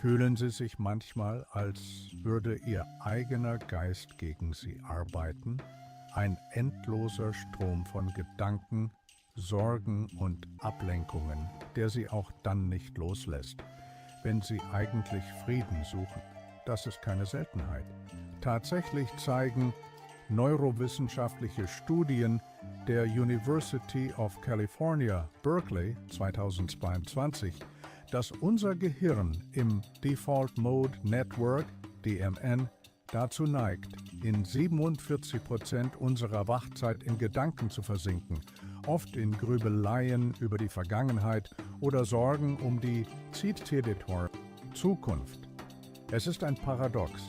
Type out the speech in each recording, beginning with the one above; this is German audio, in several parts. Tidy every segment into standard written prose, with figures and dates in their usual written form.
Fühlen Sie sich manchmal, als würde Ihr eigener Geist gegen Sie arbeiten? Ein endloser Strom von Gedanken, Sorgen und Ablenkungen, der Sie auch dann nicht loslässt, wenn Sie eigentlich Frieden suchen. Das ist keine Seltenheit. Tatsächlich zeigen neurowissenschaftliche Studien der University of California, Berkeley 2022, dass unser Gehirn im Default Mode Network, DMN, dazu neigt, in 47% unserer Wachzeit in Gedanken zu versinken, oft in Grübeleien über die Vergangenheit oder Sorgen um die Zukunft. Es ist ein Paradox.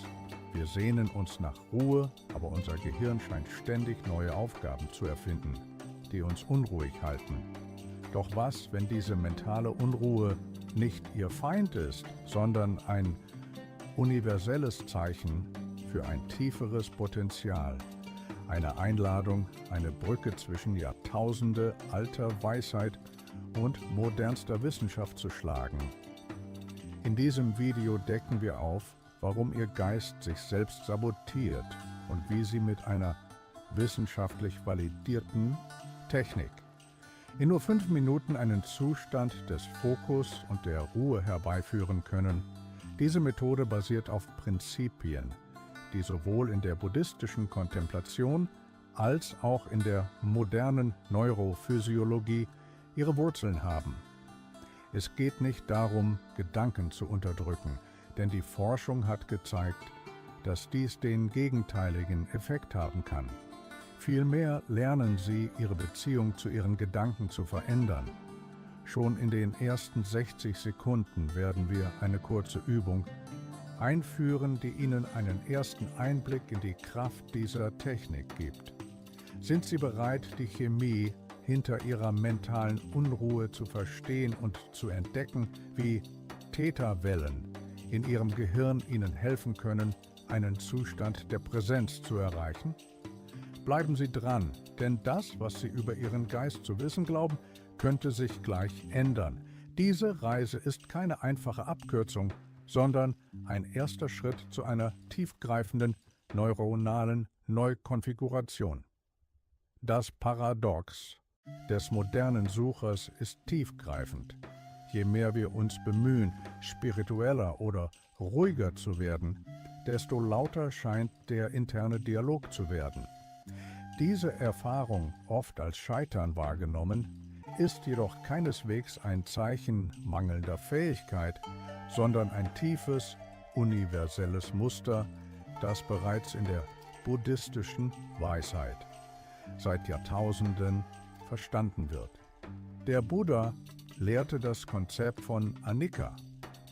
Wir sehnen uns nach Ruhe, aber unser Gehirn scheint ständig neue Aufgaben zu erfinden, die uns unruhig halten. Doch was, wenn diese mentale Unruhe nicht Ihr Feind ist, sondern ein universelles Zeichen für ein tieferes Potenzial, eine Einladung, eine Brücke zwischen Jahrtausende alter Weisheit und modernster Wissenschaft zu schlagen? In diesem Video decken wir auf, warum Ihr Geist sich selbst sabotiert und wie Sie mit einer wissenschaftlich validierten Technik in nur 5 Minuten einen Zustand des Fokus und der Ruhe herbeiführen können. Diese Methode basiert auf Prinzipien, die sowohl in der buddhistischen Kontemplation als auch in der modernen Neurophysiologie ihre Wurzeln haben. Es geht nicht darum, Gedanken zu unterdrücken, denn die Forschung hat gezeigt, dass dies den gegenteiligen Effekt haben kann. Vielmehr lernen Sie, Ihre Beziehung zu Ihren Gedanken zu verändern. Schon in den ersten 60 Sekunden werden wir eine kurze Übung einführen, die Ihnen einen ersten Einblick in die Kraft dieser Technik gibt. Sind Sie bereit, die Chemie hinter Ihrer mentalen Unruhe zu verstehen und zu entdecken, wie Theta-Wellen in Ihrem Gehirn Ihnen helfen können, einen Zustand der Präsenz zu erreichen? Bleiben Sie dran, denn das, was Sie über Ihren Geist zu wissen glauben, könnte sich gleich ändern. Diese Reise ist keine einfache Abkürzung, sondern ein erster Schritt zu einer tiefgreifenden neuronalen Neukonfiguration. Das Paradox des modernen Suchers ist tiefgreifend. Je mehr wir uns bemühen, spiritueller oder ruhiger zu werden, desto lauter scheint der interne Dialog zu werden. Diese Erfahrung, oft als Scheitern wahrgenommen, ist jedoch keineswegs ein Zeichen mangelnder Fähigkeit, sondern ein tiefes, universelles Muster, das bereits in der buddhistischen Weisheit seit Jahrtausenden verstanden wird. Der Buddha lehrte das Konzept von Anicca,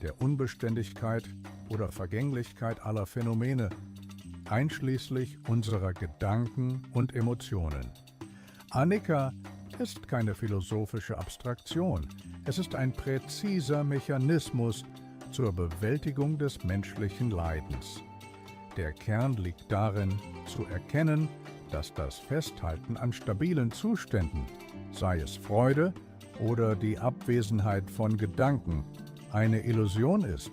der Unbeständigkeit oder Vergänglichkeit aller Phänomene, einschließlich unserer Gedanken und Emotionen. Anicca ist keine philosophische Abstraktion, es ist ein präziser Mechanismus zur Bewältigung des menschlichen Leidens. Der Kern liegt darin, zu erkennen, dass das Festhalten an stabilen Zuständen, sei es Freude oder die Abwesenheit von Gedanken, eine Illusion ist.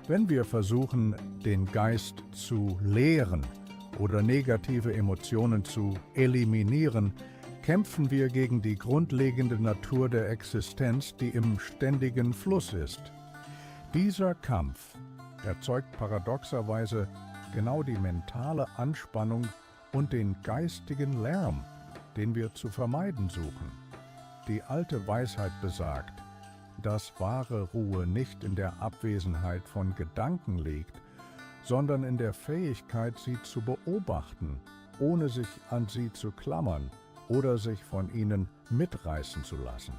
Wenn wir versuchen, den Geist zu leeren oder negative Emotionen zu eliminieren, kämpfen wir gegen die grundlegende Natur der Existenz, die im ständigen Fluss ist. Dieser Kampf erzeugt paradoxerweise genau die mentale Anspannung und den geistigen Lärm, den wir zu vermeiden suchen. Die alte Weisheit besagt, dass wahre Ruhe nicht in der Abwesenheit von Gedanken liegt, sondern in der Fähigkeit, sie zu beobachten, ohne sich an sie zu klammern oder sich von ihnen mitreißen zu lassen.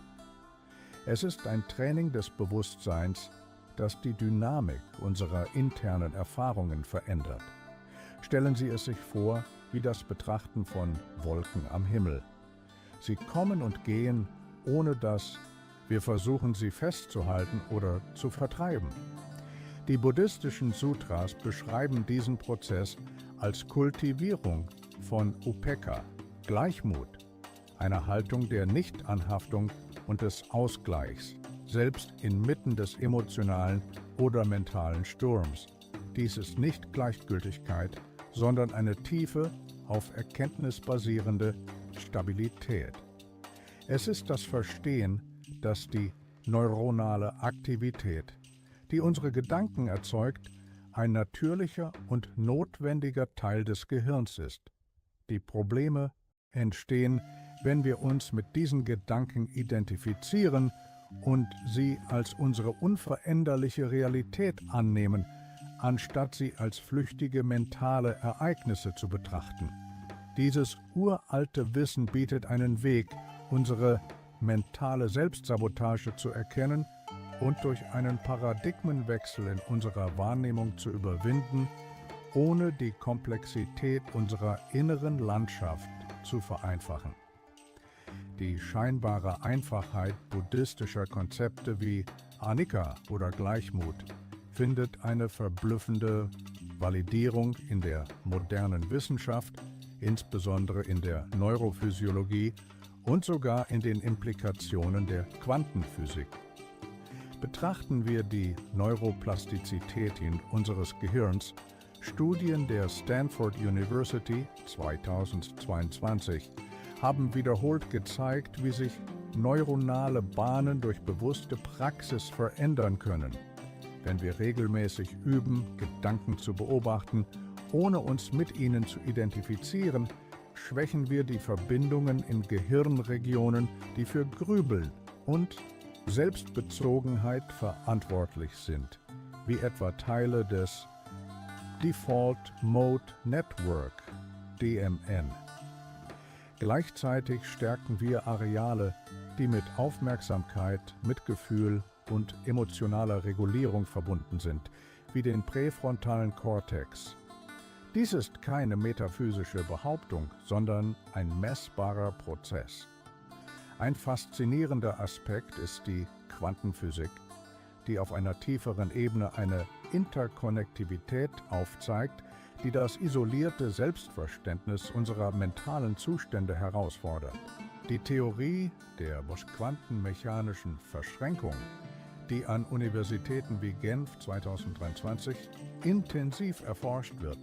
Es ist ein Training des Bewusstseins, das die Dynamik unserer internen Erfahrungen verändert. Stellen Sie es sich vor wie das Betrachten von Wolken am Himmel. Sie kommen und gehen, ohne dass wir versuchen, sie festzuhalten oder zu vertreiben. Die buddhistischen Sutras beschreiben diesen Prozess als Kultivierung von Upekkha, Gleichmut, einer Haltung der Nichtanhaftung und des Ausgleichs. selbst inmitten des emotionalen oder mentalen Sturms. Dies ist nicht Gleichgültigkeit, sondern eine tiefe, auf Erkenntnis basierende Stabilität. Es ist das Verstehen, dass die neuronale Aktivität, die unsere Gedanken erzeugt, ein natürlicher und notwendiger Teil des Gehirns ist. Die Probleme entstehen, wenn wir uns mit diesen Gedanken identifizieren und sie als unsere unveränderliche Realität annehmen, anstatt sie als flüchtige mentale Ereignisse zu betrachten. Dieses uralte Wissen bietet einen Weg, unsere mentale Selbstsabotage zu erkennen und durch einen Paradigmenwechsel in unserer Wahrnehmung zu überwinden, ohne die Komplexität unserer inneren Landschaft zu vereinfachen. Die scheinbare Einfachheit buddhistischer Konzepte wie Anicca oder Gleichmut findet eine verblüffende Validierung in der modernen Wissenschaft, insbesondere in der Neurophysiologie und sogar in den Implikationen der Quantenphysik. Betrachten wir die Neuroplastizität unseres Gehirns, Studien der Stanford University 2022 haben wiederholt gezeigt, wie sich neuronale Bahnen durch bewusste Praxis verändern können. Wenn wir regelmäßig üben, Gedanken zu beobachten, ohne uns mit ihnen zu identifizieren, schwächen wir die Verbindungen in Gehirnregionen, die für Grübeln und Selbstbezogenheit verantwortlich sind, wie etwa Teile des Default Mode Network, DMN. Gleichzeitig stärken wir Areale, die mit Aufmerksamkeit, Mitgefühl und emotionaler Regulierung verbunden sind, wie den präfrontalen Kortex. Dies ist keine metaphysische Behauptung, sondern ein messbarer Prozess. Ein faszinierender Aspekt ist die Quantenphysik, die auf einer tieferen Ebene eine Interkonnektivität aufzeigt, die das isolierte Selbstverständnis unserer mentalen Zustände herausfordert. Die Theorie der quantenmechanischen Verschränkung, die an Universitäten wie Genf 2023 intensiv erforscht wird,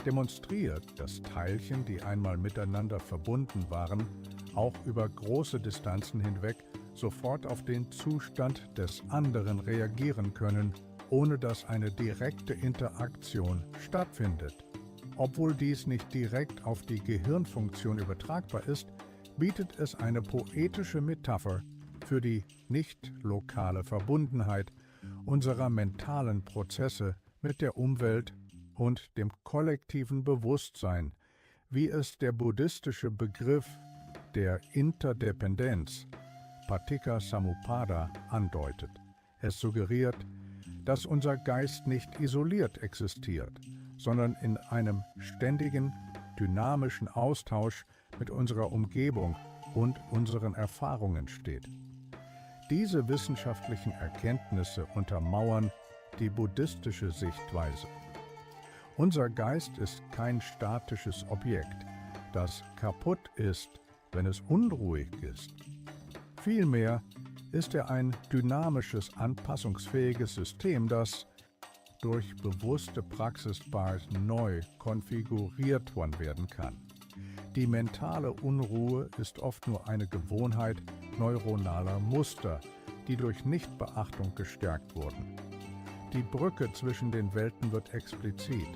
demonstriert, dass Teilchen, die einmal miteinander verbunden waren, auch über große Distanzen hinweg sofort auf den Zustand des anderen reagieren können, ohne dass eine direkte Interaktion stattfindet. Obwohl dies nicht direkt auf die Gehirnfunktion übertragbar ist, bietet es eine poetische Metapher für die nicht lokale Verbundenheit unserer mentalen Prozesse mit der Umwelt und dem kollektiven Bewusstsein, wie es der buddhistische Begriff der Interdependenz, Paticca Samuppada, andeutet. Es suggeriert, dass unser Geist nicht isoliert existiert, sondern in einem ständigen, dynamischen Austausch mit unserer Umgebung und unseren Erfahrungen steht. Diese wissenschaftlichen Erkenntnisse untermauern die buddhistische Sichtweise. Unser Geist ist kein statisches Objekt, das kaputt ist, wenn es unruhig ist. Vielmehr ist er ein dynamisches, anpassungsfähiges System, das durch bewusste Praxis bald neu konfiguriert werden kann. Die mentale Unruhe ist oft nur eine Gewohnheit neuronaler Muster, die durch Nichtbeachtung gestärkt wurden. Die Brücke zwischen den Welten wird explizit.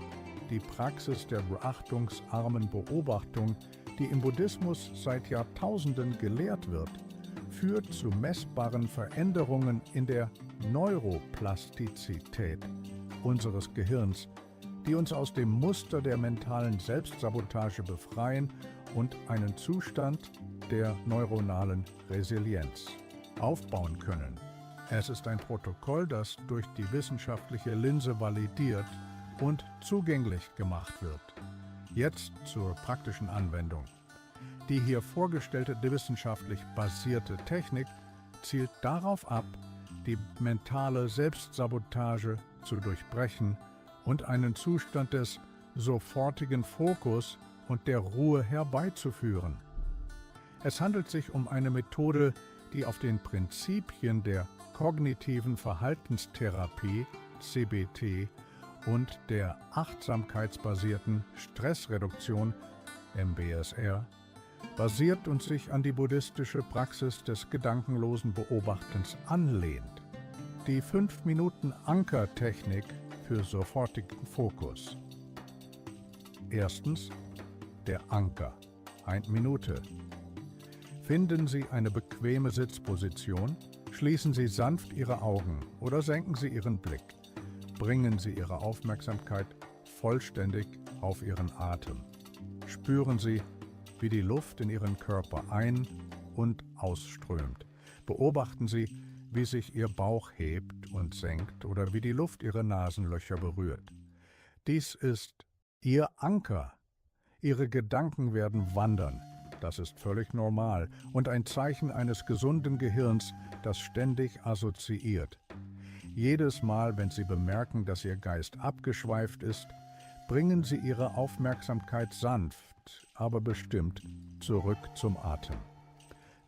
Die Praxis der beachtungsarmen Beobachtung, die im Buddhismus seit Jahrtausenden gelehrt wird, führt zu messbaren Veränderungen in der Neuroplastizität unseres Gehirns, die uns aus dem Muster der mentalen Selbstsabotage befreien und einen Zustand der neuronalen Resilienz aufbauen können. Es ist ein Protokoll, das durch die wissenschaftliche Linse validiert und zugänglich gemacht wird. Jetzt zur praktischen Anwendung. Die hier vorgestellte wissenschaftlich basierte Technik zielt darauf ab, die mentale Selbstsabotage zu durchbrechen und einen Zustand des sofortigen Fokus und der Ruhe herbeizuführen. Es handelt sich um eine Methode, die auf den Prinzipien der kognitiven Verhaltenstherapie (CBT) und der achtsamkeitsbasierten Stressreduktion (MBSR) basiert und sich an die buddhistische Praxis des gedankenlosen Beobachtens anlehnt. Die 5-Minuten-Anker-Technik für sofortigen Fokus. Erstens, der Anker. 1 Minute. Finden Sie eine bequeme Sitzposition, schließen Sie sanft Ihre Augen oder senken Sie Ihren Blick. Bringen Sie Ihre Aufmerksamkeit vollständig auf Ihren Atem. Spüren Sie, wie die Luft in Ihren Körper ein- und ausströmt. Beobachten Sie, wie sich Ihr Bauch hebt und senkt oder wie die Luft Ihre Nasenlöcher berührt. Dies ist Ihr Anker. Ihre Gedanken werden wandern. Das ist völlig normal und ein Zeichen eines gesunden Gehirns, das ständig assoziiert. Jedes Mal, wenn Sie bemerken, dass Ihr Geist abgeschweift ist, bringen Sie Ihre Aufmerksamkeit sanft, aber bestimmt zurück zum Atem.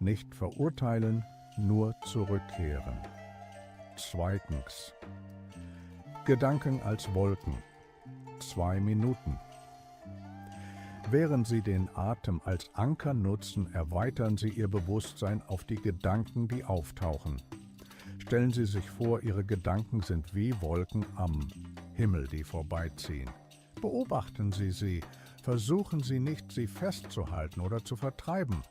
Nicht verurteilen, nur zurückkehren. Zweitens. Gedanken als Wolken. 2 Minuten. Während Sie den Atem als Anker nutzen, erweitern Sie Ihr Bewusstsein auf die Gedanken, die auftauchen. Stellen Sie sich vor, Ihre Gedanken sind wie Wolken am Himmel, die vorbeiziehen. Beobachten Sie sie, versuchen Sie nicht, sie festzuhalten oder zu vertreiben.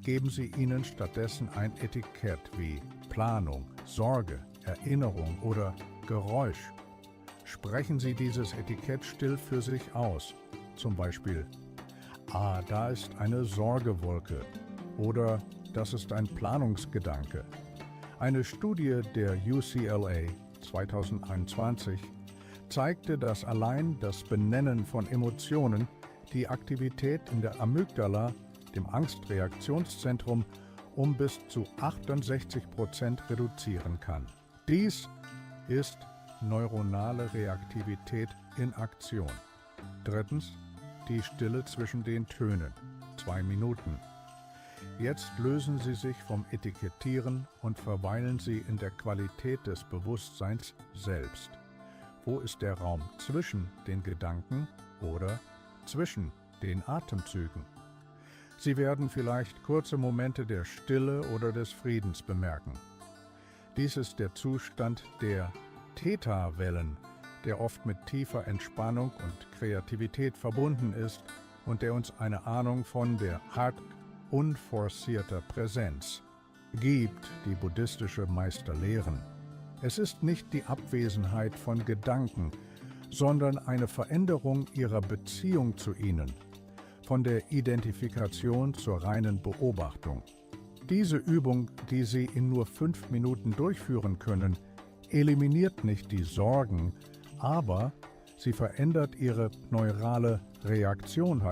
Geben Sie ihnen stattdessen ein Etikett wie Planung, Sorge, Erinnerung oder Geräusch. Sprechen Sie dieses Etikett still für sich aus, zum Beispiel: Ah, da ist eine Sorgewolke oder das ist ein Planungsgedanke. Eine Studie der UCLA 2021 zeigte, dass allein das Benennen von Emotionen die Aktivität in der Amygdala, dem Angstreaktionszentrum, um bis zu 68% reduzieren kann. Dies ist neuronale Reaktivität in Aktion. Drittens, die Stille zwischen den Tönen. 2 Minuten. Jetzt lösen Sie sich vom Etikettieren und verweilen Sie in der Qualität des Bewusstseins selbst. Wo ist der Raum zwischen den Gedanken oder zwischen den Atemzügen? Sie werden vielleicht kurze Momente der Stille oder des Friedens bemerken. Dies ist der Zustand der Theta-Wellen, der oft mit tiefer Entspannung und Kreativität verbunden ist und der uns eine Ahnung von der Art unforcierter Präsenz gibt, die buddhistische Meister lehren. Es ist nicht die Abwesenheit von Gedanken, sondern eine Veränderung ihrer Beziehung zu ihnen, von der Identifikation zur reinen Beobachtung. Diese Übung, die Sie in nur 5 Minuten durchführen können, eliminiert nicht die Sorgen, aber sie verändert Ihre neurale Reaktion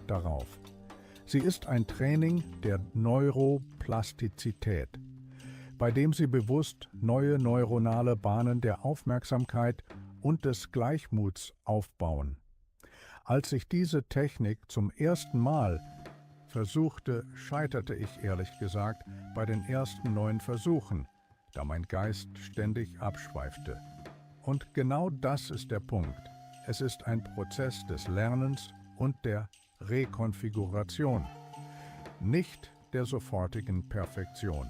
darauf. Sie ist ein Training der Neuroplastizität, bei dem Sie bewusst neue neuronale Bahnen der Aufmerksamkeit und des Gleichmuts aufbauen. Als ich diese Technik zum ersten Mal versuchte, scheiterte ich ehrlich gesagt bei den ersten 9 Versuchen, da mein Geist ständig abschweifte. Und genau das ist der Punkt. Es ist ein Prozess des Lernens und der Rekonfiguration, nicht der sofortigen Perfektion.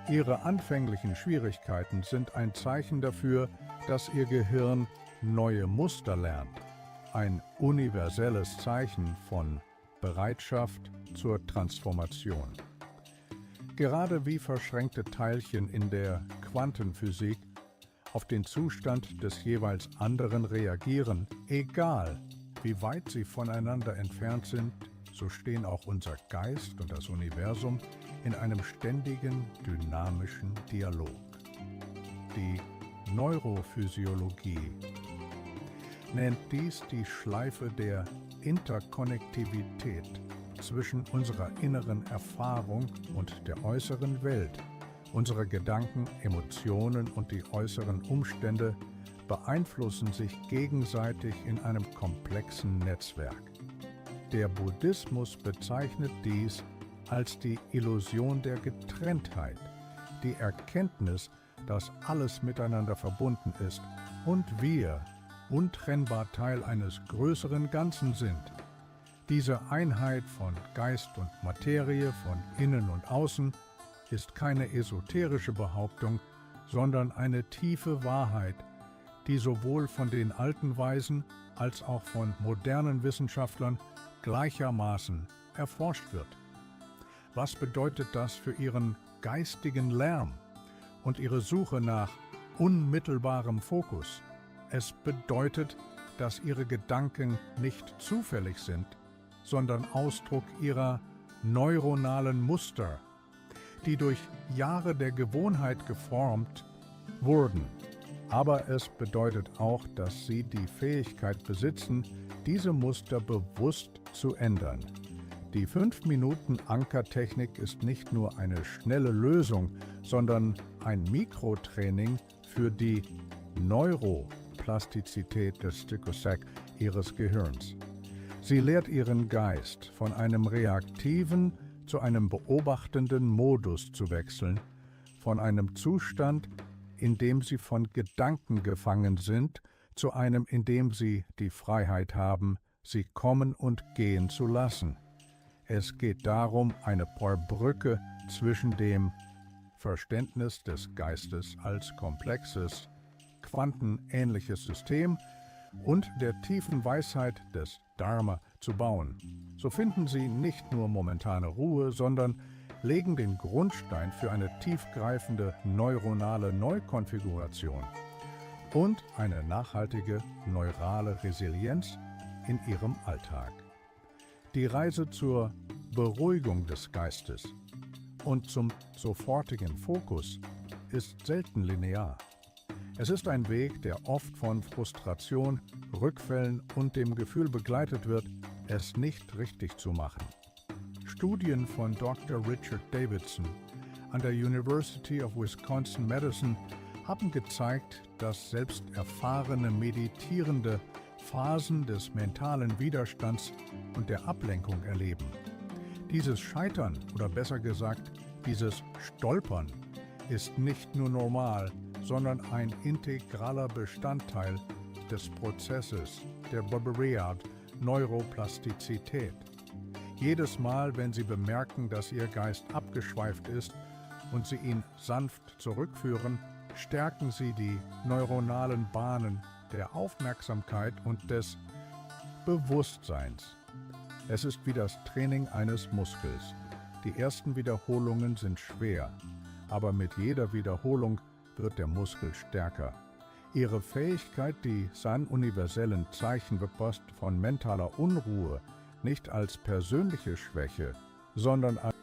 Ihre anfänglichen Schwierigkeiten sind ein Zeichen dafür, dass Ihr Gehirn neue Muster lernt. Ein universelles Zeichen von Bereitschaft zur Transformation. Gerade wie verschränkte Teilchen in der Quantenphysik auf den Zustand des jeweils anderen reagieren, egal wie weit sie voneinander entfernt sind, so stehen auch unser Geist und das Universum in einem ständigen, dynamischen Dialog. Die Neurophysiologie nennt dies die Schleife der Interkonnektivität zwischen unserer inneren Erfahrung und der äußeren Welt. Unsere Gedanken, Emotionen und die äußeren Umstände beeinflussen sich gegenseitig in einem komplexen Netzwerk. Der Buddhismus bezeichnet dies als die Illusion der Getrenntheit, die Erkenntnis, dass alles miteinander verbunden ist und wir untrennbar Teil eines größeren Ganzen sind. Diese Einheit von Geist und Materie, von Innen und Außen, ist keine esoterische Behauptung, sondern eine tiefe Wahrheit, die sowohl von den alten Weisen als auch von modernen Wissenschaftlern gleichermaßen erforscht wird. Was bedeutet das für ihren geistigen Lärm und ihre Suche nach unmittelbarem Fokus? Es bedeutet, dass ihre Gedanken nicht zufällig sind, sondern Ausdruck ihrer neuronalen Muster, die durch Jahre der Gewohnheit geformt wurden. Aber es bedeutet auch, dass sie die Fähigkeit besitzen, diese Muster bewusst zu ändern. Die 5-Minuten-Anker-Technik ist nicht nur eine schnelle Lösung, sondern ein Mikrotraining für die Neuroplastizität des Stichosac ihres Gehirns. Sie lehrt ihren Geist, von einem reaktiven zu einem beobachtenden Modus zu wechseln, von einem Zustand, in dem sie von Gedanken gefangen sind, zu einem, in dem sie die Freiheit haben, sie kommen und gehen zu lassen. Es geht darum, eine Brücke zwischen dem Verständnis des Geistes als komplexes, quantenähnliches System und der tiefen Weisheit des Dharma zu bauen. So finden Sie nicht nur momentane Ruhe, sondern legen den Grundstein für eine tiefgreifende neuronale Neukonfiguration und eine nachhaltige neurale Resilienz in Ihrem Alltag. Die Reise zur Beruhigung des Geistes und zum sofortigen Fokus ist selten linear. Es ist ein Weg, der oft von Frustration, Rückfällen und dem Gefühl begleitet wird, es nicht richtig zu machen. Studien von Dr. Richard Davidson an der University of Wisconsin-Madison haben gezeigt, dass selbst erfahrene Meditierende Phasen des mentalen Widerstands und der Ablenkung erleben. Dieses Scheitern, oder besser gesagt, dieses Stolpern, ist nicht nur normal, sondern ein integraler Bestandteil des Prozesses der Neuroplastizität. Jedes Mal, wenn Sie bemerken, dass Ihr Geist abgeschweift ist und Sie ihn sanft zurückführen, stärken Sie die neuronalen Bahnen der Aufmerksamkeit und des Bewusstseins. Es ist wie das Training eines Muskels. Die ersten Wiederholungen sind schwer, aber mit jeder Wiederholung wird der Muskel stärker. Ihre Fähigkeit, die San-universellen Zeichen von mentaler Unruhe nicht als persönliche Schwäche, sondern als